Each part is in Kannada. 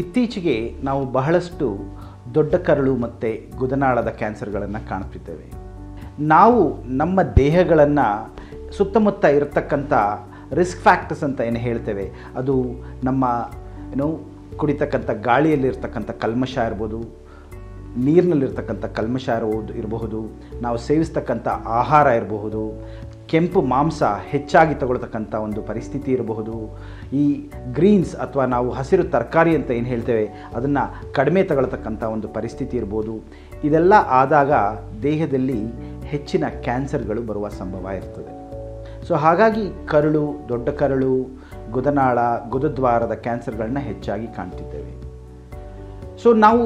ಇತ್ತೀಚೆಗೆ ನಾವು ಬಹಳಷ್ಟು ದೊಡ್ಡ ಕರಳು ಮತ್ತು ಗುದನಾಳದ ಕ್ಯಾನ್ಸರ್ಗಳನ್ನು ಕಾಣ್ತಿದ್ದೇವೆ. ನಾವು ನಮ್ಮ ದೇಹಗಳನ್ನು ಸುತ್ತಮುತ್ತ ಇರತಕ್ಕಂಥ ರಿಸ್ಕ್ ಫ್ಯಾಕ್ಟರ್ಸ್ ಅಂತ ಏನು ಹೇಳ್ತೇವೆ, ಅದು ನಮ್ಮ ಕುಡಿತಕ್ಕಂಥ ಗಾಳಿಯಲ್ಲಿರ್ತಕ್ಕಂಥ ಕಲ್ಮಶ ಇರ್ಬೋದು, ನೀರಿನಲ್ಲಿರ್ತಕ್ಕಂಥ ಕಲ್ಮಶ ಇರಬಹುದು, ನಾವು ಸೇವಿಸ್ತಕ್ಕಂಥ ಆಹಾರ ಇರಬಹುದು, ಕೆಂಪು ಮಾಂಸ ಹೆಚ್ಚಾಗಿ ತಗೊಳ್ತಕ್ಕಂಥ ಒಂದು ಪರಿಸ್ಥಿತಿ ಇರಬಹುದು, ಈ ಗ್ರೀನ್ಸ್ ಅಥವಾ ನಾವು ಹಸಿರು ತರಕಾರಿ ಅಂತ ಏನು ಹೇಳ್ತೇವೆ ಅದನ್ನು ಕಡಿಮೆ ತಗೊಳ್ತಕ್ಕಂಥ ಒಂದು ಪರಿಸ್ಥಿತಿ ಇರ್ಬೋದು. ಇದೆಲ್ಲ ಆದಾಗ ದೇಹದಲ್ಲಿ ಹೆಚ್ಚಿನ ಕ್ಯಾನ್ಸರ್ಗಳು ಬರುವ ಸಂಭವ ಇರ್ತದೆ. ಸೊ ಹಾಗಾಗಿ ಕರಳು, ದೊಡ್ಡ ಕರಳು, ಗುದನಾಳ, ಗುದದ್ವಾರದ ಕ್ಯಾನ್ಸರ್ಗಳನ್ನ ಹೆಚ್ಚಾಗಿ ಕಾಣ್ತಿದ್ದೇವೆ. ಸೊ ನಾವು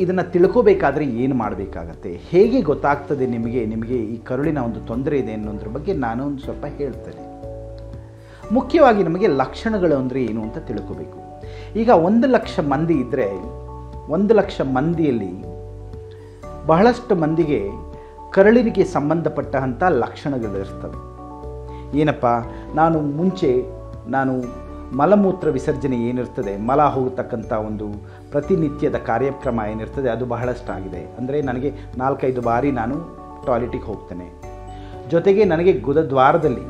ಇದನ್ನು ತಿಳ್ಕೋಬೇಕಾದ್ರೆ ಏನು ಮಾಡಬೇಕಾಗತ್ತೆ, ಹೇಗೆ ಗೊತ್ತಾಗ್ತದೆ ನಿಮಗೆ ಈ ಕರುಳಿನ ಒಂದು ತೊಂದರೆ ಇದೆ ಅನ್ನೋದ್ರ ಬಗ್ಗೆ ನಾನು ಒಂದು ಸ್ವಲ್ಪ ಹೇಳ್ತೇನೆ. ಮುಖ್ಯವಾಗಿ ನಮಗೆ ಲಕ್ಷಣಗಳು ಅಂದರೆ ಏನು ಅಂತ ತಿಳ್ಕೋಬೇಕು. ಈಗ 1,00,000 ಮಂದಿ ಇದ್ದರೆ 1,00,000 ಮಂದಿಯಲ್ಲಿ ಬಹಳಷ್ಟು ಮಂದಿಗೆ ಕರಳಿಗೆ ಸಂಬಂಧಪಟ್ಟಂಥ ಲಕ್ಷಣಗಳಿರ್ತವೆ. ಏನಪ್ಪ, ನಾನು ಮಲಮೂತ್ರ ವಿಸರ್ಜನೆ ಏನಿರ್ತದೆ, ಮಲ ಹೋಗತಕ್ಕಂಥ ಒಂದು ಪ್ರತಿನಿತ್ಯದ ಕಾರ್ಯಕ್ರಮ ಏನಿರ್ತದೆ ಅದು ಬಹಳಷ್ಟಾಗಿದೆ. ಅಂದರೆ ನನಗೆ 4-5 ಬಾರಿ ನಾನು ಟಾಯ್ಲೆಟಿಗೆ ಹೋಗ್ತೇನೆ. ಜೊತೆಗೆ ನನಗೆ ಗುದದ್ವಾರದಲ್ಲಿ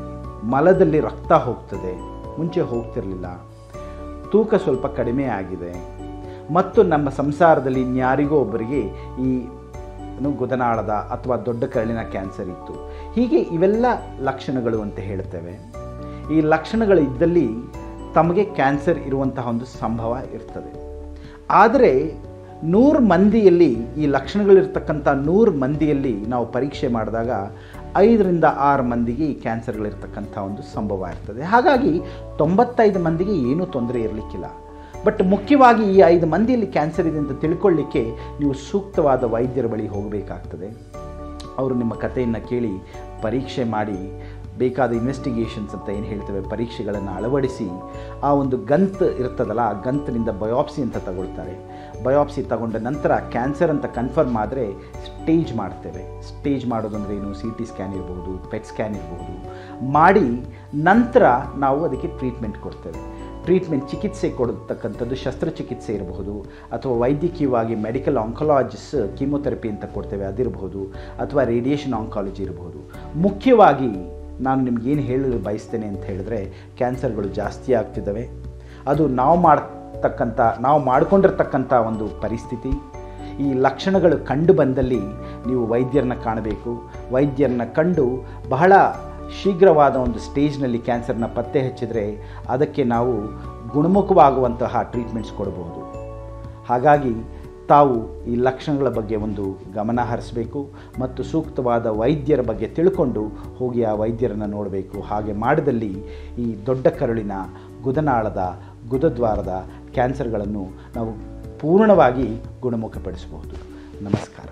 ಮಲದಲ್ಲಿ ರಕ್ತ ಹೋಗ್ತದೆ, ಮುಂಚೆ ಹೋಗ್ತಿರಲಿಲ್ಲ. ತೂಕ ಸ್ವಲ್ಪ ಕಡಿಮೆ ಆಗಿದೆ ಮತ್ತು ನಮ್ಮ ಸಂಸಾರದಲ್ಲಿ ಇನ್ಯಾರಿಗೋ ಒಬ್ಬರಿಗೆ ಈ ಗುದನಾಳದ ಅಥವಾ ದೊಡ್ಡ ಕರಳಿನ ಕ್ಯಾನ್ಸರ್ ಇತ್ತು. ಹೀಗೆ ಇವೆಲ್ಲ ಲಕ್ಷಣಗಳು ಅಂತ ಹೇಳ್ತೇವೆ. ಈ ಲಕ್ಷಣಗಳು ಇದ್ದಲ್ಲಿ ತಮಗೆ ಕ್ಯಾನ್ಸರ್ ಇರುವಂತಹ ಒಂದು ಸಂಭವ ಇರ್ತದೆ. ಆದರೆ 100 ಮಂದಿಯಲ್ಲಿ ಈ ಲಕ್ಷಣಗಳಿರ್ತಕ್ಕಂಥ 100 ಮಂದಿಯಲ್ಲಿ ನಾವು ಪರೀಕ್ಷೆ ಮಾಡಿದಾಗ 5ರಿಂದ 6 ಮಂದಿಗೆ ಈ ಕ್ಯಾನ್ಸರ್ಗಳಿರ್ತಕ್ಕಂಥ ಒಂದು ಸಂಭವ ಇರ್ತದೆ. ಹಾಗಾಗಿ 95 ಮಂದಿಗೆ ಏನೂ ತೊಂದರೆ ಇರಲಿಕ್ಕಿಲ್ಲ. ಬಟ್ ಮುಖ್ಯವಾಗಿ ಈ 5 ಮಂದಿಯಲ್ಲಿ ಕ್ಯಾನ್ಸರ್ ಇದೆ ಅಂತ ತಿಳ್ಕೊಳ್ಳಿಕ್ಕೆ ನೀವು ಸೂಕ್ತವಾದ ವೈದ್ಯರ ಬಳಿ ಹೋಗಬೇಕಾಗ್ತದೆ. ಅವರು ನಿಮ್ಮ ಕಥೆಯನ್ನು ಕೇಳಿ ಪರೀಕ್ಷೆ ಮಾಡಿ ಬೇಕಾದ ಇನ್ವೆಸ್ಟಿಗೇಷನ್ಸ್ ಅಂತ ಏನು ಹೇಳ್ತೇವೆ ಪರೀಕ್ಷೆಗಳನ್ನು ಅಳವಡಿಸಿ ಆ ಒಂದು ಗಂತು ಇರ್ತದಲ್ಲ, ಆ ಗಂತಿನಿಂದ ಬಯೋಪ್ಸಿ ಅಂತ ತಗೊಳ್ತಾರೆ. ಬಯೋಪ್ಸಿ ತಗೊಂಡ ನಂತರ ಕ್ಯಾನ್ಸರ್ ಅಂತ ಕನ್ಫರ್ಮ್ ಆದರೆ ಸ್ಟೇಜ್ ಮಾಡ್ತೇವೆ. ಸ್ಟೇಜ್ ಮಾಡೋದಂದ್ರೆ ಏನು, CT ಸ್ಕ್ಯಾನ್ ಇರ್ಬೋದು, PET ಸ್ಕ್ಯಾನ್ ಇರ್ಬೋದು ಮಾಡಿ ನಂತರ ನಾವು ಅದಕ್ಕೆ ಟ್ರೀಟ್ಮೆಂಟ್ ಕೊಡ್ತೇವೆ. ಟ್ರೀಟ್ಮೆಂಟ್ ಚಿಕಿತ್ಸೆ ಕೊಡತಕ್ಕಂಥದ್ದು ಶಸ್ತ್ರಚಿಕಿತ್ಸೆ ಇರಬಹುದು, ಅಥವಾ ವೈದ್ಯಕೀಯವಾಗಿ ಮೆಡಿಕಲ್ ಆಂಕಾಲಜಿಸ್ಟ್ ಕೀಮೊಥೆರಪಿ ಅಂತ ಕೊಡ್ತೇವೆ ಅದಿರಬಹುದು, ಅಥವಾ ರೇಡಿಯೇಷನ್ ಆಂಕಾಲಜಿ ಇರಬಹುದು. ಮುಖ್ಯವಾಗಿ ನಾನು ನಿಮಗೇನು ಹೇಳಲು ಬಯಸ್ತೇನೆ ಅಂತ ಹೇಳಿದ್ರೆ, ಕ್ಯಾನ್ಸರ್ಗಳು ಜಾಸ್ತಿ ಆಗ್ತಿದ್ದಾವೆ. ಅದು ನಾವು ಮಾಡಿಕೊಂಡಿರ್ತಕ್ಕಂಥ ಒಂದು ಪರಿಸ್ಥಿತಿ. ಈ ಲಕ್ಷಣಗಳು ಕಂಡು ಬಂದಲ್ಲಿ ನೀವು ವೈದ್ಯರನ್ನ ಕಾಣಬೇಕು. ವೈದ್ಯರನ್ನ ಕಂಡು ಬಹಳ ಶೀಘ್ರವಾದ ಒಂದು ಸ್ಟೇಜ್ನಲ್ಲಿ ಕ್ಯಾನ್ಸರ್ನ ಪತ್ತೆ ಹಚ್ಚಿದರೆ ಅದಕ್ಕೆ ನಾವು ಗುಣಮುಖವಾಗುವಂತಹ ಟ್ರೀಟ್ಮೆಂಟ್ಸ್ ಕೊಡಬಹುದು. ಹಾಗಾಗಿ ತಾವು ಈ ಲಕ್ಷಣಗಳ ಬಗ್ಗೆ ಒಂದು ಗಮನ ಹರಿಸಬೇಕು ಮತ್ತು ಸೂಕ್ತವಾದ ವೈದ್ಯರ ಬಗ್ಗೆ ತಿಳ್ಕೊಂಡು ಹೋಗಿ ಆ ವೈದ್ಯರನ್ನು ನೋಡಬೇಕು. ಹಾಗೆ ಮಾಡಿದಲ್ಲಿ ಈ ದೊಡ್ಡ ಕರುಳಿನ, ಗುದನಾಳದ, ಗುದದ್ವಾರದ ಕ್ಯಾನ್ಸರ್ಗಳನ್ನು ನಾವು ಪೂರ್ಣವಾಗಿ ಗುಣಮುಖಪಡಿಸಬಹುದು. ನಮಸ್ಕಾರ.